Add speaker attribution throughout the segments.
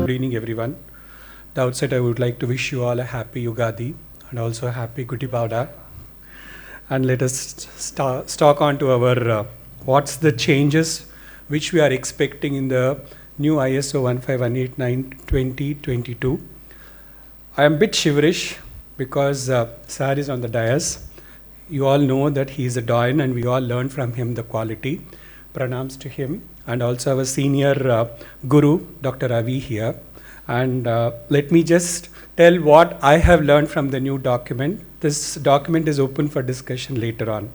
Speaker 1: Good evening, everyone. The outset, I would like to wish you all a happy Yugadi and also a happy Gudi Pauda. And let us talk on to our what's the changes which we are expecting in the new ISO 15189-2022. I am a bit shiverish because Sir is on the dais. You all know that he is a doyen and we all learn from him the quality. Pranams to him and also our senior guru, Dr. Ravi here. And let me just tell what I have learned from the new document. This document is open for discussion later on.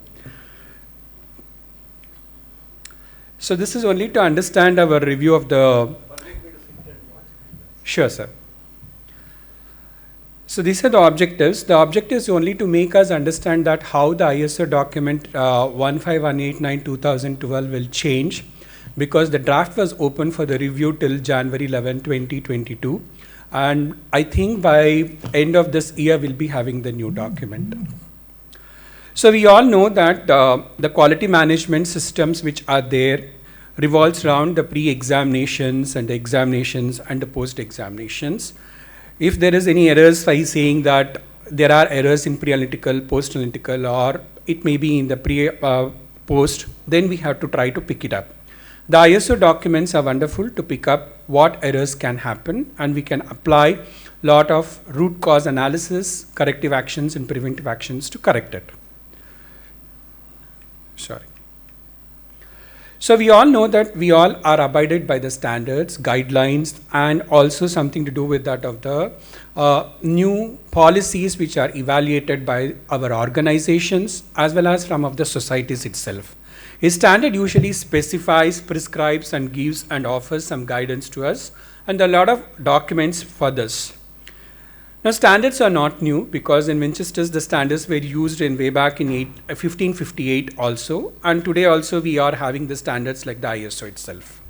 Speaker 1: So this is only to understand our review of the... Sure, sir. So these are the objectives. The objective is only to make us understand that how the ISO document 15189-2012 will change, because the draft was open for the review till January 11, 2022. And I think by end of this year, we'll be having the new document. So we all know that the quality management systems which are there revolves around the pre-examinations and the examinations and the post-examinations. If there is any errors by saying that there are errors in pre-analytical, post-analytical, or it may be in the post, then we have to try to pick it up. The ISO documents are wonderful to pick up what errors can happen, and we can apply lot of root cause analysis, corrective actions and preventive actions to correct it. Sorry. So we all know that we all are abided by the standards, guidelines, and also something to do with that of the new policies which are evaluated by our organizations as well as from of the societies itself. A standard usually specifies, prescribes, and gives and offers some guidance to us, and a lot of documents for this. Now standards are not new, because in Winchester the standards were used in way back in 1558 also, and today also we are having the standards like the ISO itself.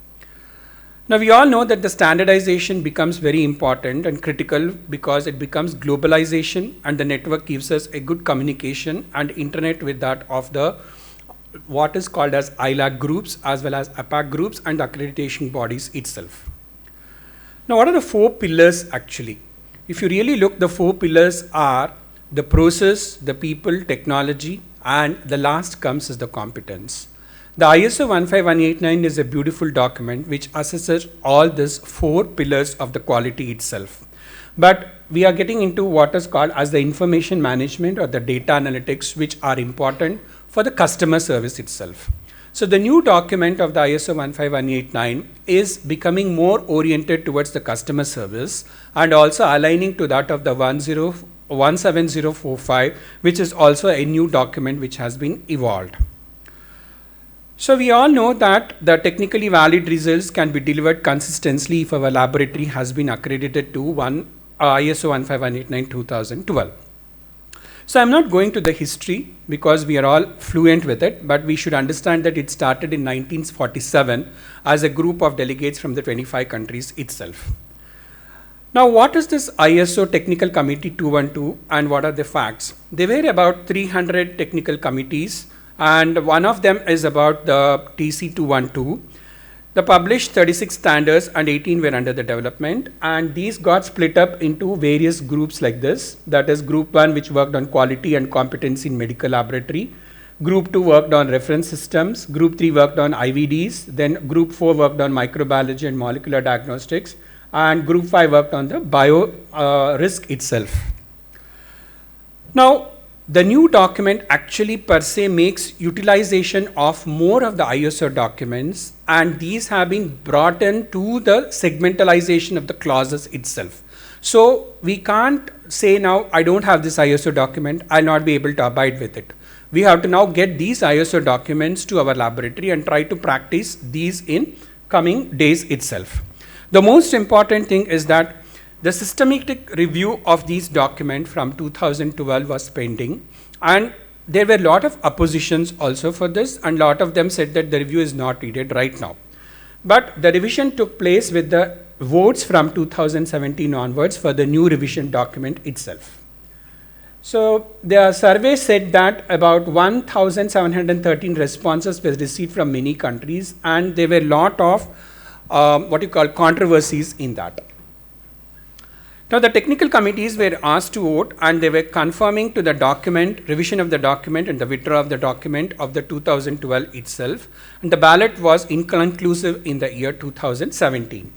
Speaker 1: Now we all know that the standardization becomes very important and critical because it becomes globalization, and the network gives us a good communication and internet with that of the what is called as ILAC groups as well as APAC groups and accreditation bodies itself. Now what are the four pillars actually? If you really look, the four pillars are the process, the people, technology, and the last comes as the competence. The ISO 15189 is a beautiful document which assesses all these four pillars of the quality itself. But we are getting into what is called as the information management or the data analytics, which are important for the customer service itself. So the new document of the ISO 15189 is becoming more oriented towards the customer service and also aligning to that of the 17045, which is also a new document which has been evolved. So we all know that the technically valid results can be delivered consistently if our laboratory has been accredited to ISO 15189-2012. So I'm not going to the history because we are all fluent with it, but we should understand that it started in 1947 as a group of delegates from the 25 countries itself. Now what is this ISO Technical Committee 212 and what are the facts? There were about 300 technical committees, and one of them is about the TC 212. The published 36 standards and 18 were under the development, and these got split up into various groups like this. That is group 1, which worked on quality and competency in medical laboratory. Group 2 worked on reference systems. Group 3 worked on IVDs. Then group 4 worked on microbiology and molecular diagnostics. And group 5 worked on the bio risk itself. Now, the new document actually per se makes utilization of more of the ISO documents, and these have been brought in to the segmentalization of the clauses itself. So we can't say now, I don't have this ISO document, I'll not be able to abide with it. We have to now get these ISO documents to our laboratory and try to practice these in coming days itself. The most important thing is that the systematic review of these documents from 2012 was pending, and there were a lot of oppositions also for this, and a lot of them said that the review is not needed right now. But the revision took place with the votes from 2017 onwards for the new revision document itself. So the survey said that about 1,713 responses were received from many countries, and there were a lot of what you call controversies in that. Now, the technical committees were asked to vote and they were confirming to the document, revision of the document and the withdrawal of the document of the 2012 itself. And the ballot was inconclusive in the year 2017.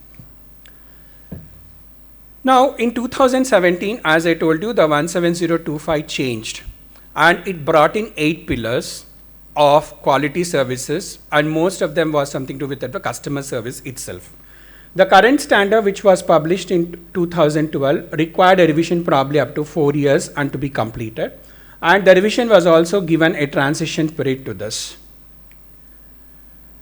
Speaker 1: Now, in 2017, as I told you, the 17025 changed and it brought in 8 pillars of quality services, and most of them was something to do with the customer service itself. The current standard, which was published in 2012, required a revision probably up to 4 years and to be completed. And the revision was also given a transition period to this.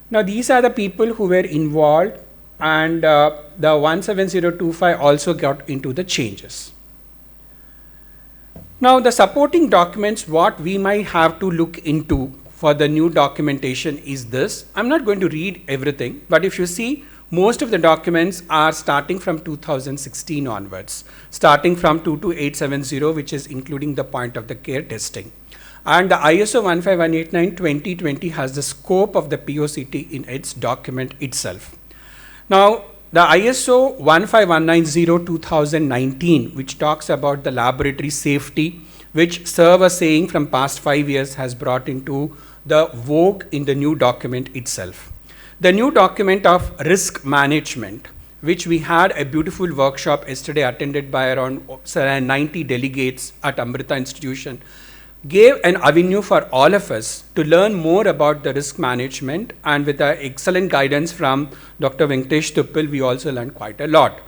Speaker 1: Now, these are the people who were involved, and the 17025 also got into the changes. Now, the supporting documents, what we might have to look into for the new documentation is this. I'm not going to read everything, but if you see, most of the documents are starting from 2016 onwards, starting from 22870, which is including the point of the care testing. And the ISO 15189-2020 has the scope of the POCT in its document itself. Now, the ISO 15190-2019, which talks about the laboratory safety, which serve as saying from past 5 years, has brought into the vogue in the new document itself. The new document of risk management, which we had a beautiful workshop yesterday attended by around 90 delegates at Amrita Institution, gave an avenue for all of us to learn more about the risk management, and with the excellent guidance from Dr. Venkatesh Tuppil, we also learned quite a lot.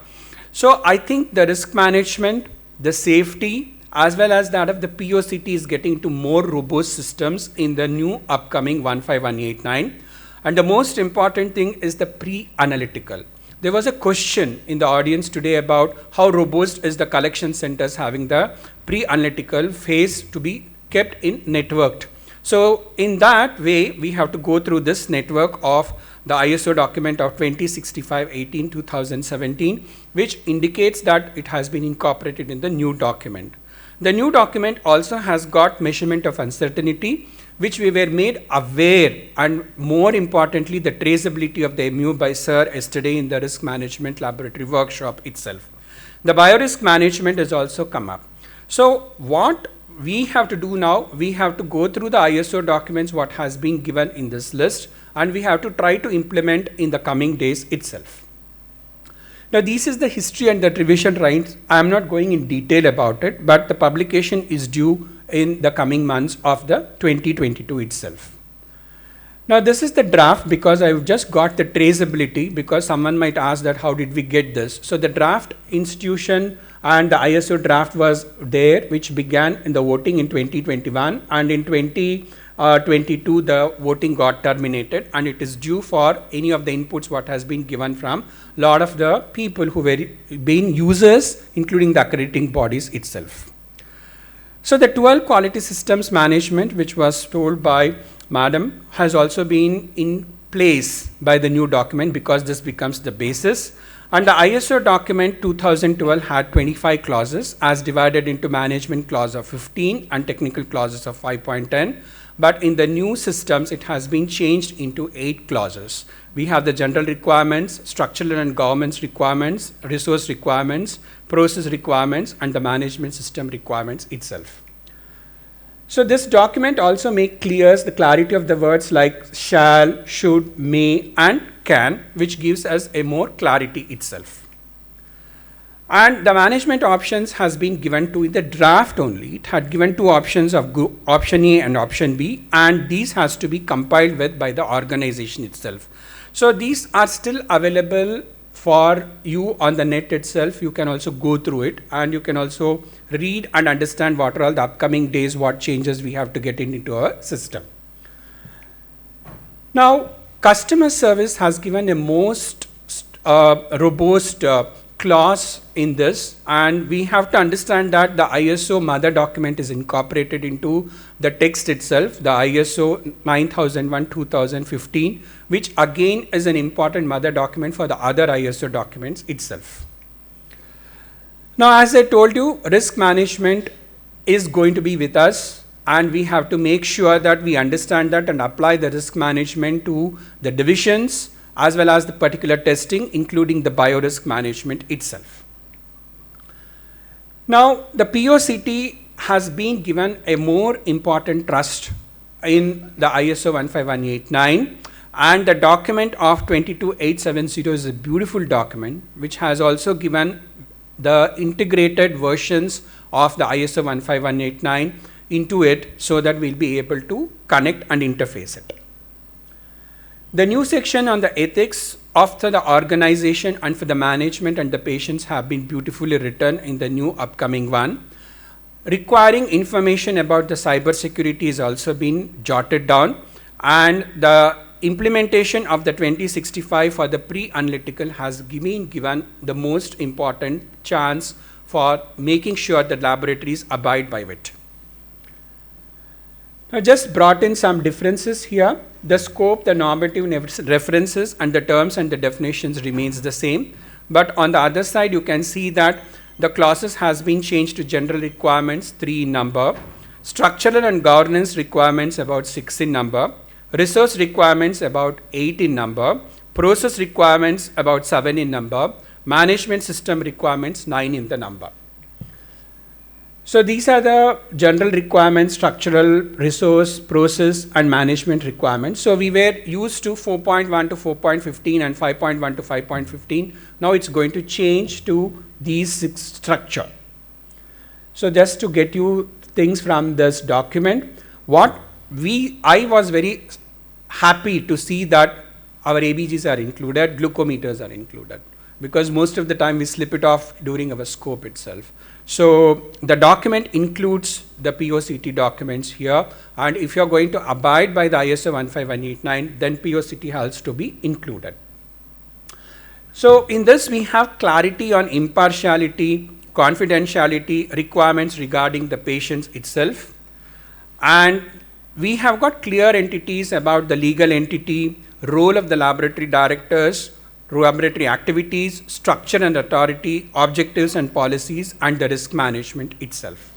Speaker 1: So I think the risk management, the safety, as well as that of the POCT is getting into more robust systems in the new upcoming 15189. And the most important thing is the pre-analytical. There was a question in the audience today about how robust is the collection centers having the pre-analytical phase to be kept in networked. So in that way, we have to go through this network of the ISO document of 2065-18-2017, which indicates that it has been incorporated in the new document. The new document also has got measurement of uncertainty, which we were made aware, and more importantly, the traceability of the MU by Sir yesterday in the risk management laboratory workshop itself. The biorisk management has also come up. So what we have to do now, we have to go through the ISO documents, what has been given in this list, and we have to try to implement in the coming days itself. Now, this is the history and the revision rights. I am not going in detail about it, but the publication is due in the coming months of the 2022 itself. Now, this is the draft because I've just got the traceability, because someone might ask that how did we get this? So the draft institution and the ISO draft was there, which began in the voting in 2021, and in 2022 the voting got terminated, and it is due for any of the inputs what has been given from a lot of the people who were being users, including the accrediting bodies itself. So the 12 quality systems management, which was told by Madam, has also been in place by the new document, because this becomes the basis. And the ISO document 2012 had 25 clauses as divided into management clause of 15 and technical clauses of 5.10. But in the new systems, it has been changed into 8 clauses. We have the general requirements, structural and governance requirements, resource requirements, process requirements, and the management system requirements itself. So this document also makes clear the clarity of the words like shall, should, may, and can, which gives us a more clarity itself. And the management options has been given to in the draft only. It had given 2 options of option A and option B, and these has to be compiled with by the organization itself. So these are still available for you on the net itself. You can also go through it, and you can also read and understand what are all the upcoming days, what changes we have to get into our system. Now, customer service has given a most robust clause in this, and we have to understand that the ISO mother document is incorporated into the text itself, the ISO 9001-2015, which again is an important mother document for the other ISO documents itself. Now, as I told you, risk management is going to be with us, and we have to make sure that we understand that and apply the risk management to the divisions as well as the particular testing, including the biorisk management itself. Now, the POCT has been given a more important trust in the ISO 15189, and the document of 22870 is a beautiful document which has also given the integrated versions of the ISO 15189 into it, so that we'll be able to connect and interface it. The new section on the ethics of the organization and for the management and the patients have been beautifully written in the new upcoming one. Requiring information about the cyber security is also been jotted down, and the implementation of the 2065 for the pre-analytical has been given the most important chance for making sure that laboratories abide by it. I just brought in some differences here. The scope, the normative references and the terms and the definitions remains the same. But on the other side, you can see that the clauses has been changed to general requirements 3 in number, structural and governance requirements about 6 in number, resource requirements about 8 in number, process requirements about 7 in number, management system requirements 9 in the number. So these are the general requirements, structural, resource, process and management requirements. So we were used to 4.1 to 4.15 and 5.1 to 5.15. Now it's going to change to these 6 structure. So just to get you things from this document, I was very happy to see that our ABGs are included, glucometers are included, because most of the time we slip it off during our scope itself. So the document includes the POCT documents here, and if you're going to abide by the ISO 15189, then POCT has to be included. So in this we have clarity on impartiality, confidentiality, requirements regarding the patients itself, and we have got clear entities about the legal entity, role of the laboratory directors, laboratory activities, structure and authority, objectives and policies, and the risk management itself.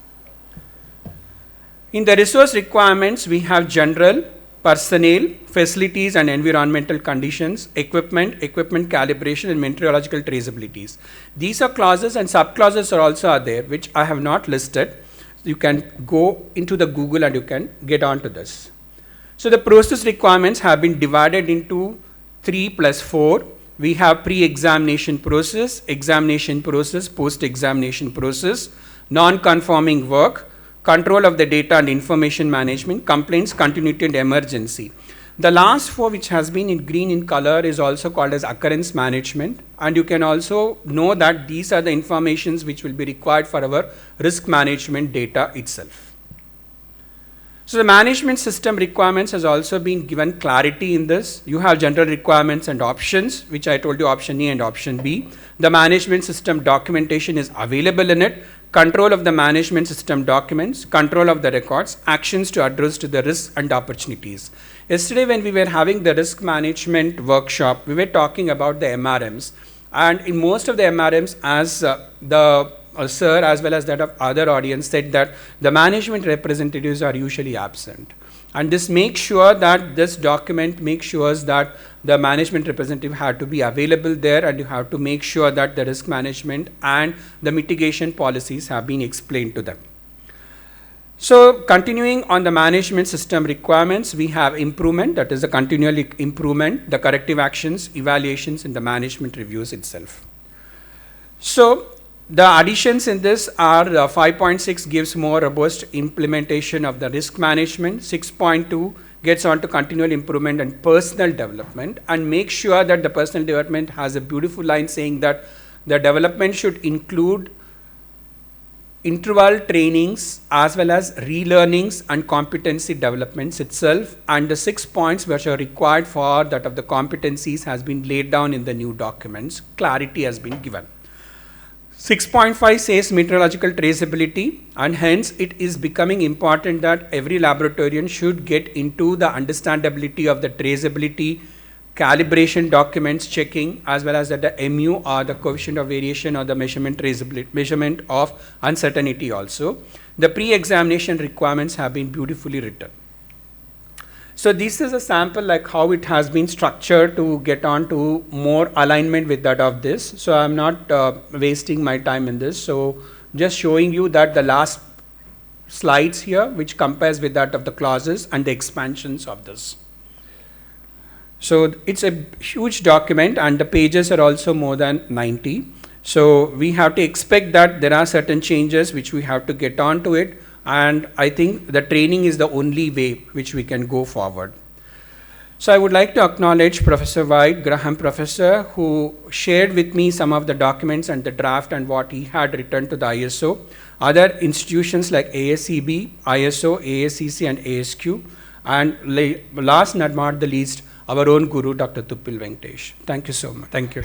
Speaker 1: In the resource requirements, we have general, personnel, facilities and environmental conditions, equipment calibration and meteorological traceabilities. These are clauses, and sub-clauses are also there, which I have not listed. You can go into the Google and you can get onto this. So the process requirements have been divided into 3 plus 4. We have pre-examination process, post-examination process, non-conforming work, control of the data and information management, complaints, continuity and emergency. The last 4, which has been in green in color, is also called as occurrence management, and you can also know that these are the informations which will be required for our risk management data itself. So the management system requirements has also been given clarity in this. You have general requirements and options, which I told you, option A and option B. The management system documentation is available in it. Control of the management system documents, control of the records, actions to address to the risks and opportunities. Yesterday when we were having the risk management workshop, we were talking about the MRMs. And in most of the MRMs, as the sir as well as that of other audience said, that the management representatives are usually absent, and this makes sure that this document makes sure that the management representative had to be available there, and you have to make sure that the risk management and the mitigation policies have been explained to them. So continuing on the management system requirements, we have improvement, that is the continual improvement, the corrective actions, evaluations and the management reviews itself. So the additions in this are 5.6 gives more robust implementation of the risk management, 6.2 gets on to continual improvement and personal development, and make sure that the personal development has a beautiful line saying that the development should include interval trainings as well as relearnings and competency developments itself, and the 6 points which are required for that of the competencies has been laid down in the new documents. Clarity has been given. 6.5 says meteorological traceability, and hence it is becoming important that every laboratorian should get into the understandability of the traceability, calibration documents checking, as well as that the MU or the coefficient of variation or the measurement of uncertainty also. The pre-examination requirements have been beautifully written. So this is a sample like how it has been structured to get on to more alignment with that of this. So I'm not wasting my time in this. So just showing you that the last slides here, which compares with that of the clauses and the expansions of this. So it's a huge document, and the pages are also more than 90. So we have to expect that there are certain changes which we have to get on to it, and I think the training is the only way which we can go forward. So I would like to acknowledge Professor White, Graham Professor, who shared with me some of the documents and the draft and what he had written to the ISO. Other institutions like ASCB, ISO, AACC and ASQ, and last but not the least, our own guru, Dr. Tuppil Venkatesh. Thank you so much. Thank you.